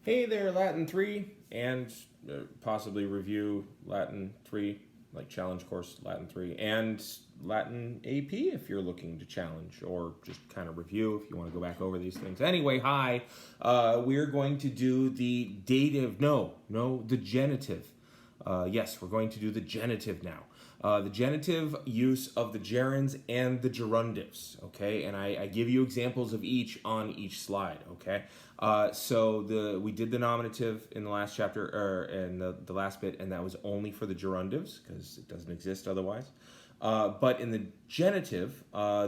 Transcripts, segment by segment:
Hey there, Latin 3, and possibly review Latin 3, like challenge course Latin 3, and Latin AP if you're looking to challenge, or just kind of review if you want to go back over these things. Anyway, hi. We're going to do the dative, the genitive. Yes, we're going to do the genitive now. The genitive use of the gerunds and the gerundives, okay? And I give you examples of each on each slide, okay? We did the nominative in the last chapter, or in the last bit, and that was only for the gerundives, because it doesn't exist otherwise. But in the genitive,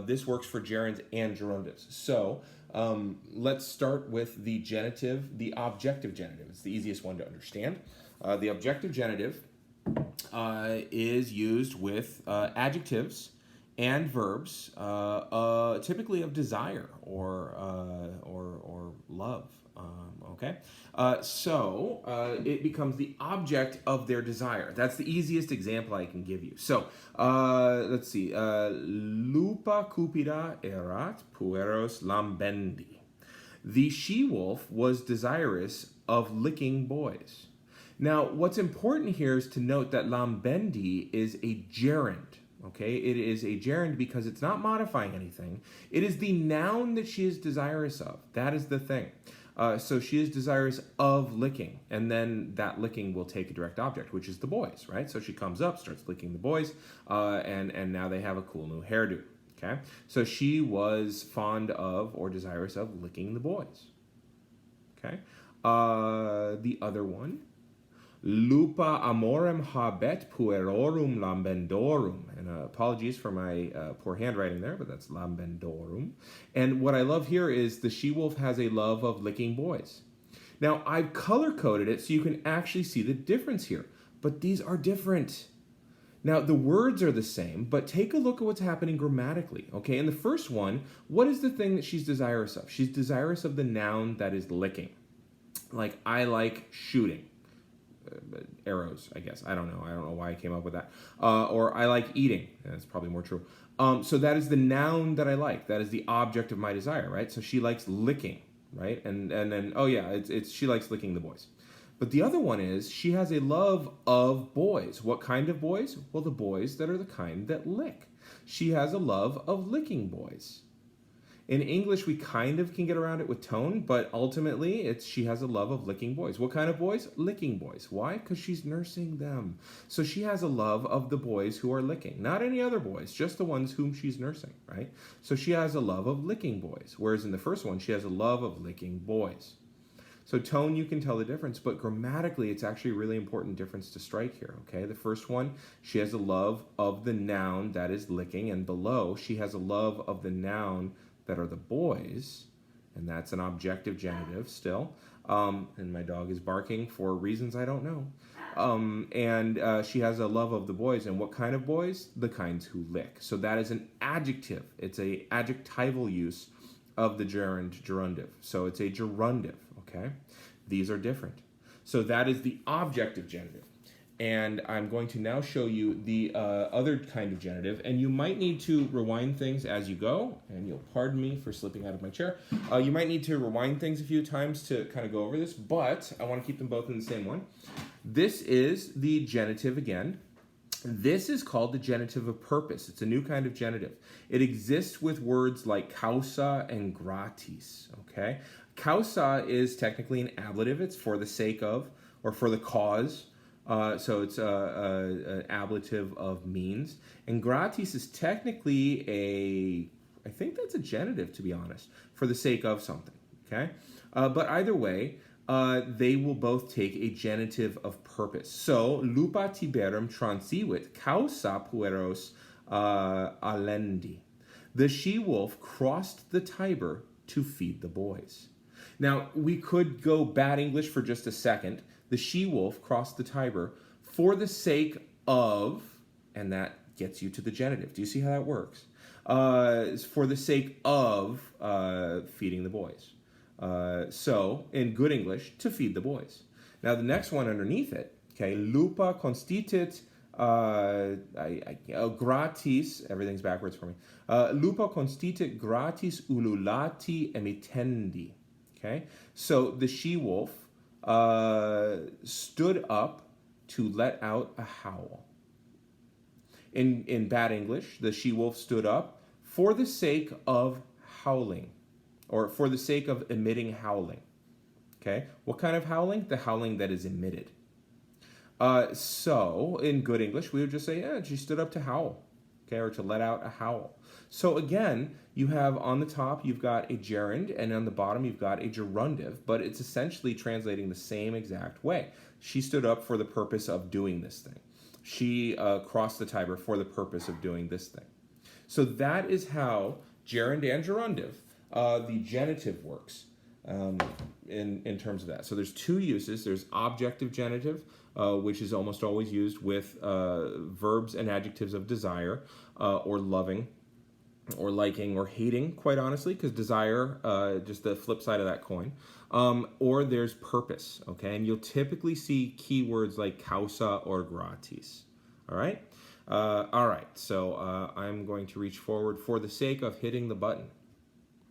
this works for gerunds and gerundives. So let's start with the genitive, the objective genitive. It's the easiest one to understand. The objective genitive is used with adjectives and verbs, typically of desire or love. Okay, it becomes the object of their desire. That's the easiest example I can give you. So let's see. Lupa cupida erat pueros lambendi. The she-wolf was desirous of licking boys. Now, what's important here is to note that lambendi is a gerund. Okay, it is a gerund because it's not modifying anything. It is the noun that she is desirous of. That is the thing. So she is desirous of licking, and then that licking will take a direct object, which is the boys, right? So she comes up, starts licking the boys, and now they have a cool new hairdo. Okay, so she was fond of or desirous of licking the boys. Okay, the other one. Lupa amorem habet puerorum lambendorum. And apologies for my poor handwriting there, but that's lambendorum. And what I love here is the she-wolf has a love of licking boys. Now, I've color-coded it so you can actually see the difference here. But these are different. Now, the words are the same, but take a look at what's happening grammatically. Okay, in the first one, what is the thing that she's desirous of? She's desirous of the noun that is licking. Like, I like shooting. Arrows, I guess. I don't know why I came up with that. Or I like eating. That's probably more true. So that is the noun that I like. That is the object of my desire, right? So she likes licking, right? And then, oh yeah, it's she likes licking the boys. But the other one is she has a love of boys. What kind of boys? Well, the boys that are the kind that lick. She has a love of licking boys. In English, we kind of can get around it with tone, but ultimately, she has a love of licking boys. What kind of boys? Licking boys. Why? Because she's nursing them. So she has a love of the boys who are licking. Not any other boys, just the ones whom she's nursing, right? So she has a love of licking boys, whereas in the first one, she has a love of licking boys. So tone, you can tell the difference, but grammatically, it's actually a really important difference to strike here, okay? The first one, she has a love of the noun that is licking, and below, she has a love of the noun that are the boys, and that's an objective genitive still. And my dog is barking for reasons I don't know. She has a love of the boys, and what kind of boys? The kinds who lick. So that is an adjective. It's a adjectival use of the gerundive. So it's a gerundive, okay? These are different. So that is the objective genitive. And I'm going to now show you the other kind of genitive, and you might need to rewind things as you go, and you'll pardon me for slipping out of my chair. You might need to rewind things a few times to kind of go over this, but I want to keep them both in the same one. This is the genitive again. This is called the genitive of purpose. It's a new kind of genitive. It exists with words like causā and gratis, okay? Causā is technically an ablative. It's for the sake of, or for the cause. So it's an ablative of means. And gratis is technically I think that's a genitive, to be honest, for the sake of something, okay? But either way, they will both take a genitive of purpose. So, lupa tiberum transivuit causā pueros alendi. The she-wolf crossed the Tiber to feed the boys. Now, we could go bad English for just a second. The she-wolf crossed the Tiber for the sake of, and that gets you to the genitive. Do you see how that works? For the sake of feeding the boys. So, in good English, to feed the boys. Now, the next one underneath it, okay, lupa constitit gratis, everything's backwards for me. Lupa constitit gratis ululati emittendi. Okay, so the she-wolf stood up to let out a howl. In bad English, the she-wolf stood up for the sake of howling, or for the sake of emitting howling. Okay, what kind of howling? The howling that is emitted. So in good English, we would just say, yeah, she stood up to howl, okay, or to let out a howl. So again, you have on the top, you've got a gerund, and on the bottom, you've got a gerundive, but it's essentially translating the same exact way. She stood up for the purpose of doing this thing. She crossed the Tiber for the purpose of doing this thing. So that is how gerund and gerundive, the genitive works in terms of that. So there's two uses. There's objective genitive, which is almost always used with verbs and adjectives of desire or loving or liking or hating, quite honestly, because desire, just the flip side of that coin. Or there's purpose, okay? And you'll typically see keywords like causā or gratis, all right? So I'm going to reach forward for the sake of hitting the button.